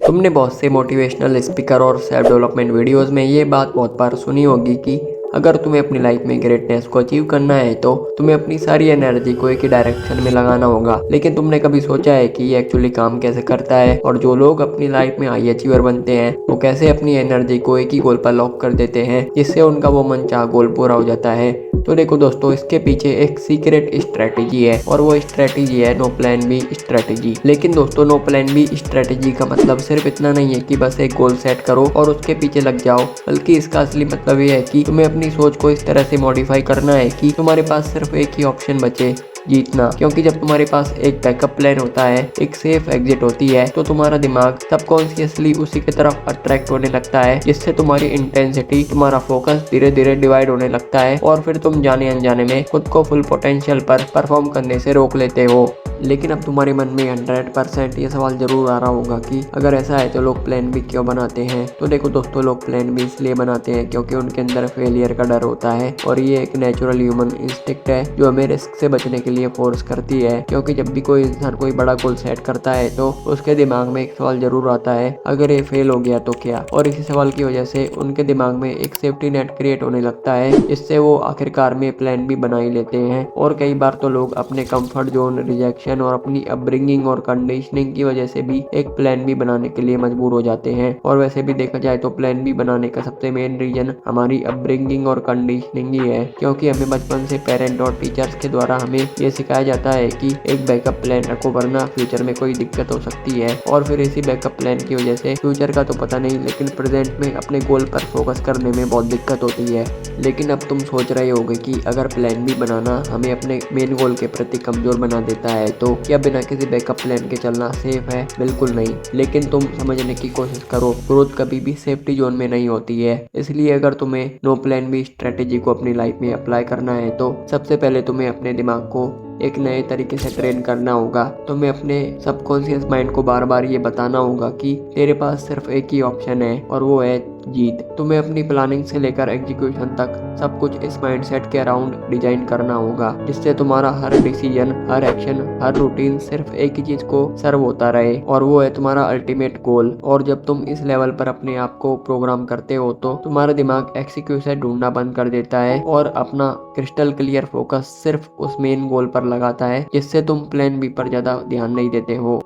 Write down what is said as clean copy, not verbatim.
तुमने बहुत से मोटिवेशनल स्पीकर और सेल्फ डेवलपमेंट वीडियोस में ये बात बहुत बार सुनी होगी कि अगर तुम्हें अपनी लाइफ में ग्रेटनेस को अचीव करना है तो तुम्हें अपनी सारी एनर्जी को एक ही डायरेक्शन में लगाना होगा। लेकिन तुमने कभी सोचा है कि ये एक्चुअली काम कैसे करता है, और जो लोग अपनी लाइफ में हाई अचीवर बनते हैं वो कैसे अपनी एनर्जी को एक ही गोल पर लॉक कर देते हैं जिससे उनका वो मनचाहा गोल पूरा हो जाता है। तो देखो दोस्तों, इसके पीछे एक सीक्रेट स्ट्रेटेजी है और वो स्ट्रेटेजी है नो प्लान बी स्ट्रेटेजी। लेकिन दोस्तों, नो प्लान बी स्ट्रेटेजी का मतलब सिर्फ इतना नहीं है कि बस एक गोल सेट करो और उसके पीछे लग जाओ, बल्कि इसका असली मतलब ये है कि तुम्हें अपनी सोच को इस तरह से मॉडिफाई करना है कि तुम्हारे पास सिर्फ एक ही ऑप्शन बचे, जीतना। क्योंकि जब तुम्हारे पास एक बैकअप प्लान होता है, एक सेफ एग्जिट होती है, तो तुम्हारा दिमाग सबकॉन्शियसली उसी की तरफ अट्रैक्ट होने लगता है, जिससे तुम्हारी इंटेंसिटी, तुम्हारा फोकस धीरे धीरे डिवाइड होने लगता है और फिर तुम जाने अनजाने में खुद को फुल पोटेंशियल पर परफॉर्म करने से रोक लेते हो। लेकिन अब तुम्हारे मन में 100% ये सवाल जरूर आ रहा होगा कि अगर ऐसा है तो लोग प्लान बी क्यों बनाते हैं। तो देखो दोस्तों, लोग प्लान बी इसलिए बनाते हैं क्योंकि उनके अंदर फेलियर का डर होता है, और ये एक नेचुरल ह्यूमन इंस्टिक्ट है जो हमें रिस्क से बचने के लिए फोर्स करती है। क्योंकि जब भी कोई इंसान कोई बड़ा गोल सेट करता है तो उसके दिमाग में एक सवाल जरूर आता है, अगर ये फेल हो गया तो क्या। और इसी सवाल की वजह से उनके दिमाग में एक सेफ्टी नेट क्रिएट होने लगता है, जिससे वो आखिरकार में प्लान बी बना ही लेते हैं। और कई बार तो लोग अपने कंफर्ट जोन, रिजेक्शन और अपनी अपब्रिंगिंग और कंडीशनिंग की वजह से भी एक प्लान बी बनाने के लिए मजबूर हो जाते हैं। और वैसे भी देखा जाए तो प्लान बी बनाने का सबसे मेन रीजन हमारी अपब्रिंगिंग और कंडीशनिंग ही है। क्योंकि हमें बचपन से पेरेंट और टीचर्स के द्वारा हमें ये सिखाया जाता है कि एक बैकअप प्लान रखो वरना फ्यूचर में कोई दिक्कत हो सकती है। और फिर इसी बैकअप प्लान की वजह से फ्यूचर का तो पता नहीं, लेकिन प्रेजेंट में अपने गोल पर फोकस करने में बहुत दिक्कत होती है। लेकिन अब तुम सोच रहे होगे कि अगर प्लान बी बनाना हमें अपने मेन गोल के प्रति कमजोर बना देता है तो क्या बिना किसी बैकअप प्लान के चलना सेफ है? बिल्कुल नहीं। लेकिन तुम समझने की कोशिश करो, ग्रोथ कभी भी सेफ्टी जोन में नहीं होती है। इसलिए अगर तुम्हें नो प्लान बी स्ट्रेटेजी को अपनी लाइफ में अप्लाई करना है तो सबसे पहले तुम्हें अपने दिमाग को एक नए तरीके से ट्रेन करना होगा। तुम्हें अपने सबकॉन्शियस माइंड को बार बार ये बताना होगा कि तेरे पास सिर्फ एक ही ऑप्शन है और वो है जीत। तुम्हें अपनी प्लानिंग से लेकर एग्जीक्यूशन तक सब कुछ इस माइंडसेट के अराउंड डिजाइन करना होगा, जिससे तुम्हारा हर डिसीजन, हर एक्शन, हर रूटीन सिर्फ एक ही चीज को सर्व होता रहे, और वो है तुम्हारा अल्टीमेट गोल। और जब तुम इस लेवल पर अपने आप को प्रोग्राम करते हो तो तुम्हारा दिमाग एक्सक्यूज ढूंढना बंद कर देता है और अपना क्रिस्टल क्लियर फोकस सिर्फ उस मेन गोल पर लगाता है, जिससे तुम प्लान बी पर ज्यादा ध्यान नहीं देते हो।